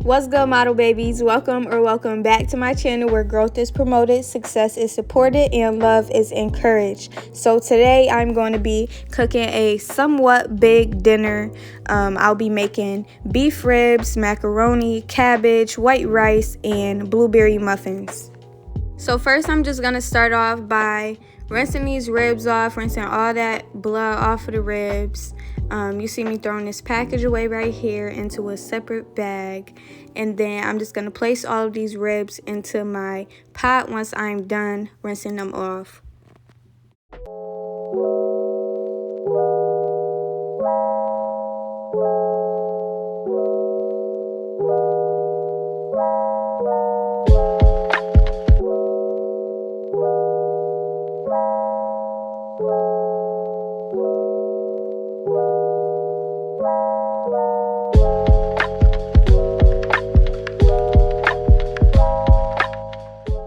What's good, model babies? Welcome back to my channel where growth is promoted, success is supported, and love is encouraged. So today I'm going to be cooking a somewhat big dinner. I'll be making beef ribs, macaroni, cabbage, white rice, and blueberry muffins. So first I'm just going to start off by rinsing these ribs off, rinsing all that blood off of the ribs. You see me throwing this package away right here into a separate bag. And then I'm just going to place all of these ribs into my pot once I'm done rinsing them off.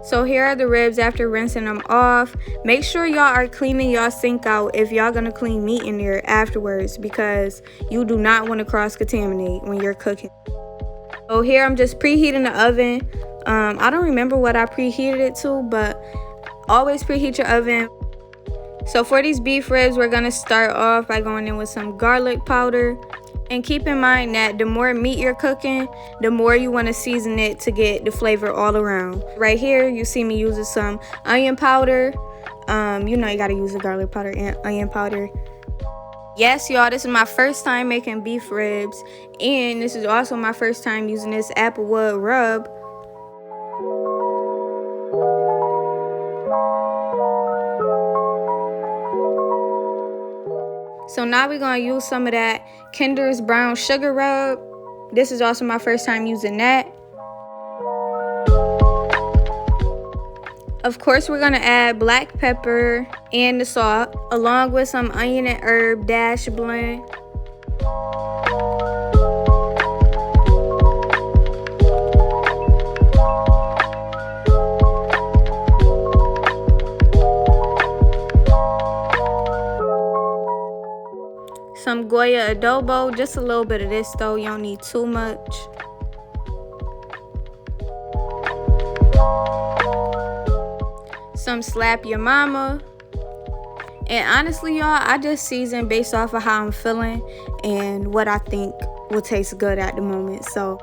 So here are the ribs after rinsing them off. Make sure y'all are cleaning y'all sink out if y'all gonna clean meat in there afterwards, because you do not want to cross-contaminate when you're cooking. So here I'm just preheating the oven. I don't remember what I preheated it to, but always preheat your oven. So for these beef ribs, we're gonna start off by going in with some garlic powder. And keep in mind that the more meat you're cooking, the more you want to season it to get the flavor all around. Right here, you see me using some onion powder. You know you got to use the garlic powder and onion powder. Yes, y'all, this is my first time making beef ribs. And this is also my first time using this applewood rub. So now we're going to use some of that Kinder's brown sugar rub. This is also my first time using that. Of course, we're going to add black pepper and the salt, along with some onion and herb dash blend. Some Goya adobo, just a little bit of this though, you don't need too much. Some slap your mama. And honestly, y'all, I just season based off of how I'm feeling and what I think will taste good at the moment. So,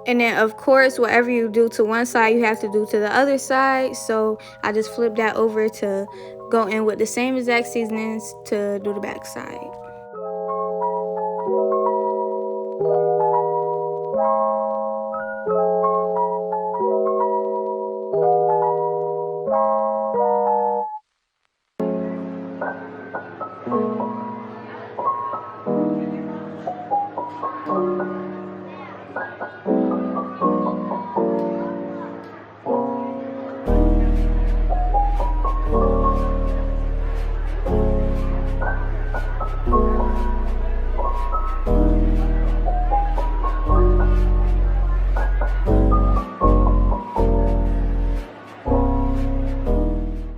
and then of course, whatever you do to one side, you have to do to the other side. So I just flip that over to go in with the same exact seasonings to do the back side.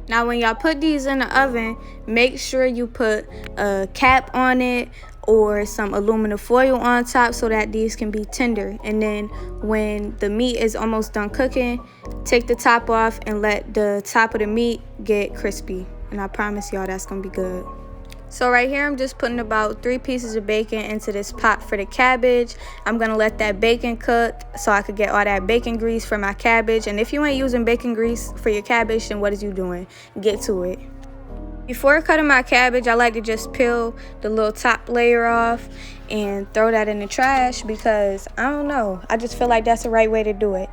Now when y'all put these in the oven, make sure you put a cap on it or some aluminum foil on top so that these can be tender. And then when the meat is almost done cooking, take the top off and let the top of the meat get crispy. And I promise y'all that's gonna be good. So right here, I'm just putting about 3 pieces of bacon into this pot for the cabbage. I'm going to let that bacon cook so I could get all that bacon grease for my cabbage. And if you ain't using bacon grease for your cabbage, then what is you doing? Get to it. Before cutting my cabbage, I like to just peel the little top layer off and throw that in the trash because, I don't know, I just feel like that's the right way to do it.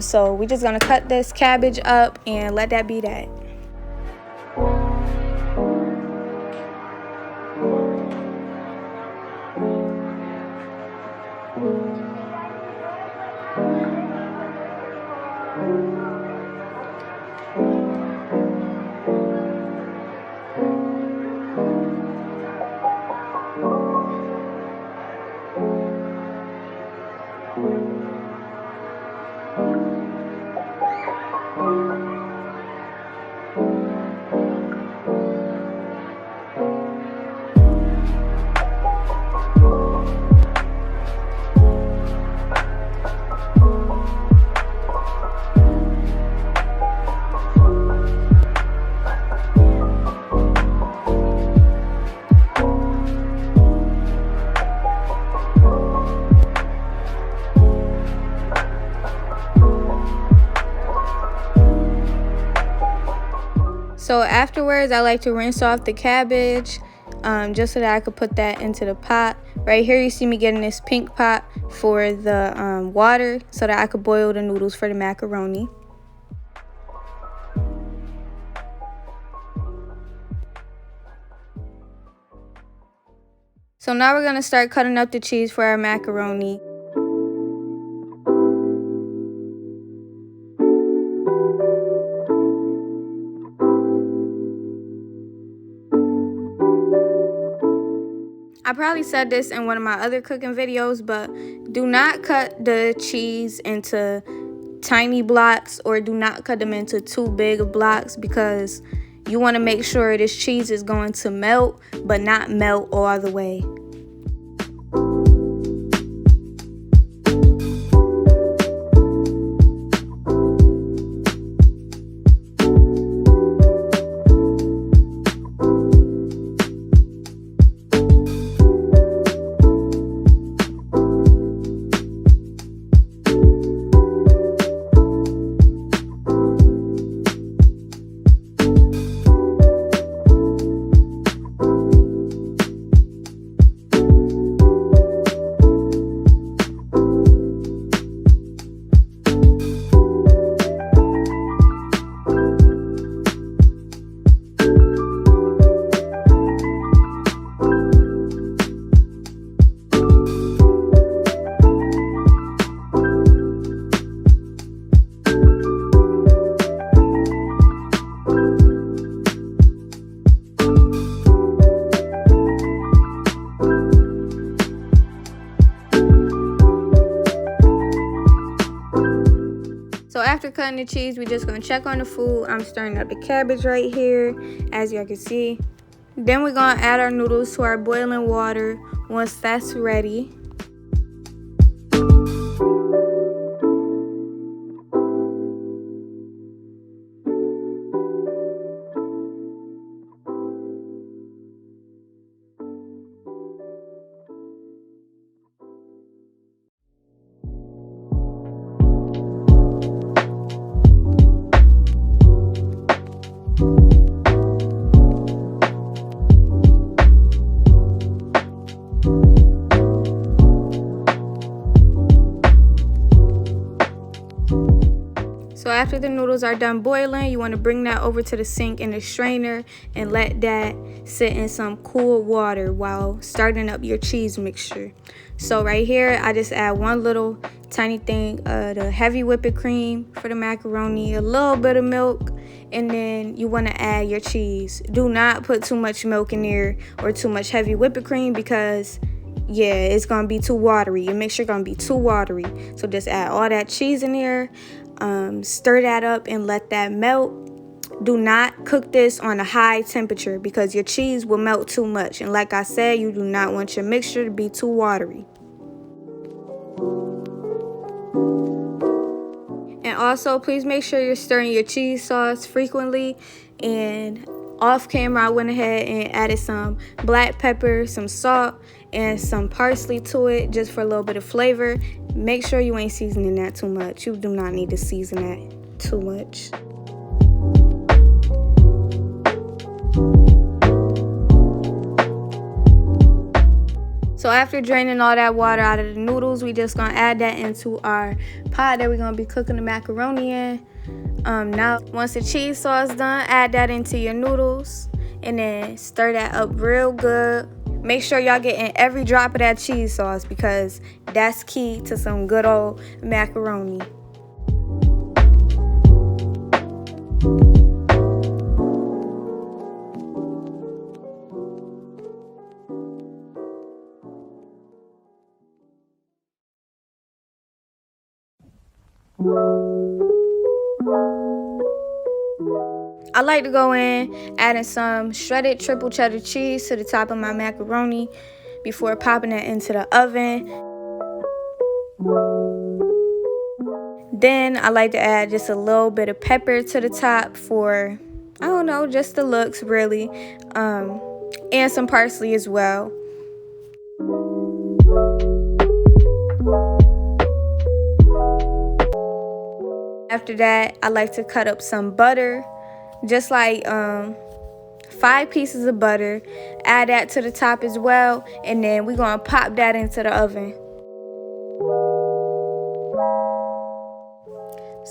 So we're just going to cut this cabbage up and let that be that. afterwards, I like to rinse off the cabbage just so that I could put that into the pot. Right here you see me getting this pink pot for the water so that I could boil the noodles for the macaroni. So now we're going to start cutting up the cheese for our macaroni. I probably said this in one of my other cooking videos, but do not cut the cheese into tiny blocks, or do not cut them into too big of blocks, because you want to make sure this cheese is going to melt, but not melt all the way. So after cutting the cheese, we're just going to check on the food. I'm stirring up the cabbage right here, as y'all can see. Then we're going to add our noodles to our boiling water once that's ready. So after the noodles are done boiling, you want to bring that over to the sink in the strainer and let that sit in some cool water while starting up your cheese mixture. So right here, I just add one little tiny thing of the heavy whipping cream for the macaroni, a little bit of milk, and then you want to add your cheese. Do not put too much milk in there or too much heavy whipping cream, because yeah, it's going to be too watery. Your mixture going to be too watery. So just add all that cheese in there. Stir that up and let that melt. Do not cook this on a high temperature, because your cheese will melt too much. And like I said, you do not want your mixture to be too watery. And also, please make sure you're stirring your cheese sauce frequently. And off camera, I went ahead and added some black pepper, some salt, and some parsley to it, just for a little bit of flavor. Make sure you ain't seasoning that too much. You do not need to season that too much. So after draining all that water out of the noodles, we just gonna add that into our pot that we're gonna be cooking the macaroni in. Now, once the cheese sauce done, add that into your noodles and then stir that up real good. Make sure y'all getting every drop of that cheese sauce, because that's key to some good old macaroni. I like to go in adding some shredded triple cheddar cheese to the top of my macaroni before popping it into the oven. Then I like to add just a little bit of pepper to the top for, I don't know, just the looks really, and some parsley as well. After that, I like to cut up some butter, just like 5 pieces of butter, add that to the top as well, and then we're gonna pop that into the oven.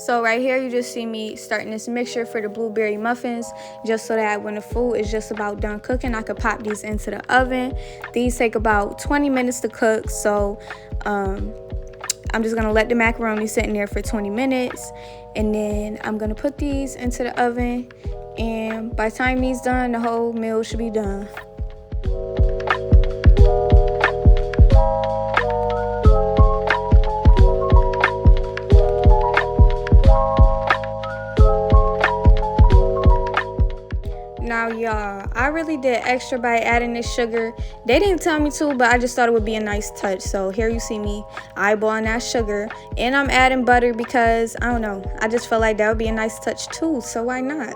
So right here you just see me starting this mixture for the blueberry muffins, just so that when the food is just about done cooking, I could pop these into the oven. These take about 20 minutes to cook, so I'm just gonna let the macaroni sit in there for 20 minutes, and then I'm gonna put these into the oven, and by the time these done, the whole meal should be done. Now y'all, I really did extra by adding this sugar. They didn't tell me to, but I just thought it would be a nice touch. So here you see me eyeballing that sugar, and I'm adding butter because I don't know, I just felt like that would be a nice touch too, so why not?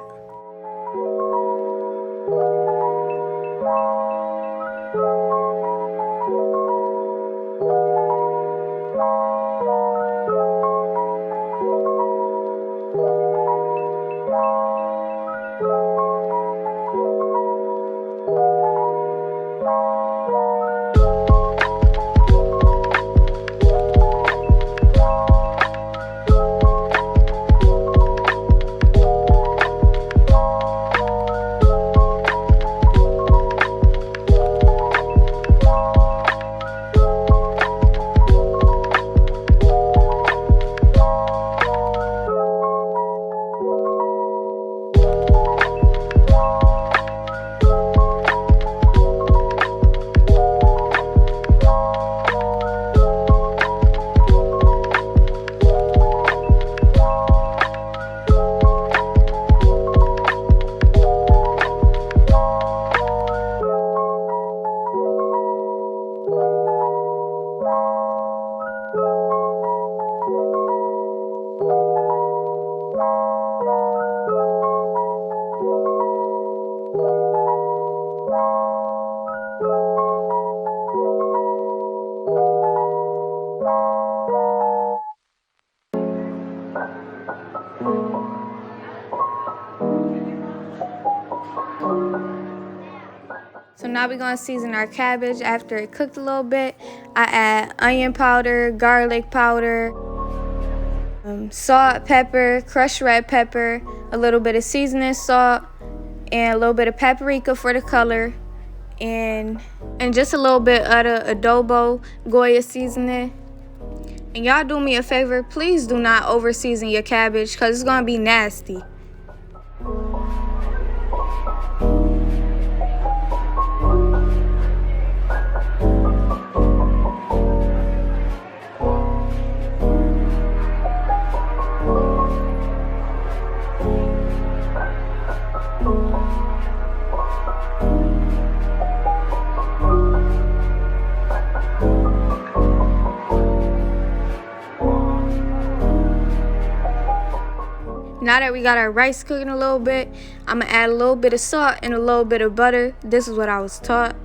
So now we're gonna season our cabbage. After it cooked a little bit, I add onion powder, garlic powder, salt, pepper, crushed red pepper, a little bit of seasoning salt, and a little bit of paprika for the color, and just a little bit of the adobo Goya seasoning. And y'all do me a favor, please do not over season your cabbage because it's gonna be nasty. Now that we got our rice cooking a little bit, I'm gonna add a little bit of salt and a little bit of butter. This is what I was taught.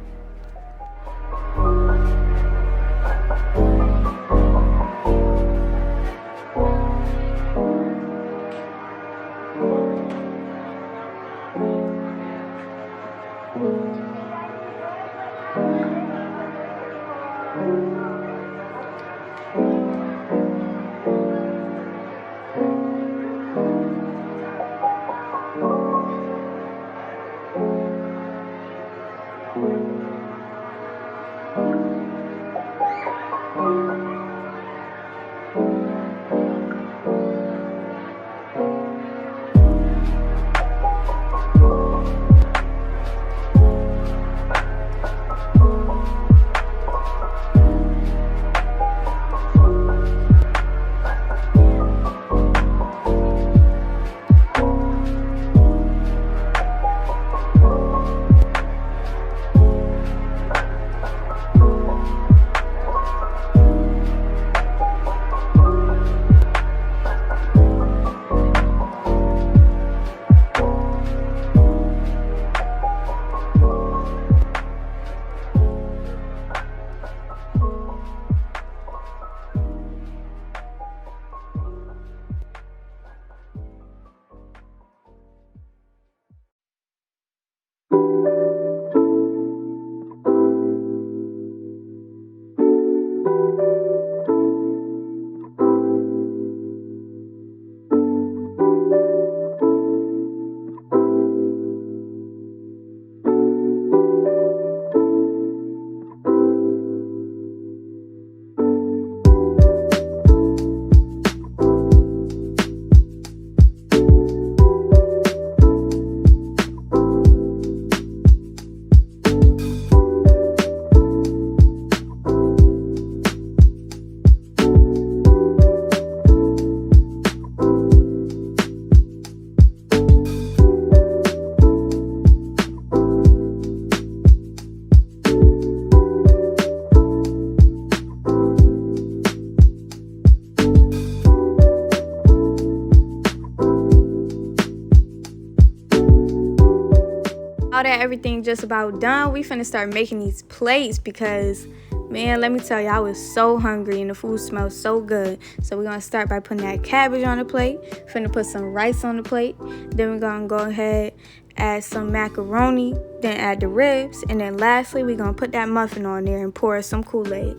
Now that everything just about done, we finna start making these plates because, man, let me tell you, I was so hungry and the food smells so good. So we're gonna start by putting that cabbage on the plate. Finna put some rice on the plate. Then we're gonna go ahead, add some macaroni, then add the ribs, and then lastly, we're gonna put that muffin on there and pour some Kool-Aid.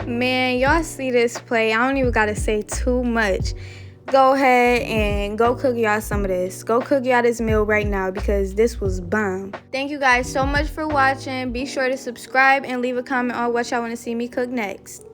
Man, y'all see this plate. I don't even gotta say too much. Go ahead and go cook y'all some of this. Go cook y'all this meal right now because this was bomb. Thank you guys so much for watching. Be sure to subscribe and leave a comment on what y'all want to see me cook next.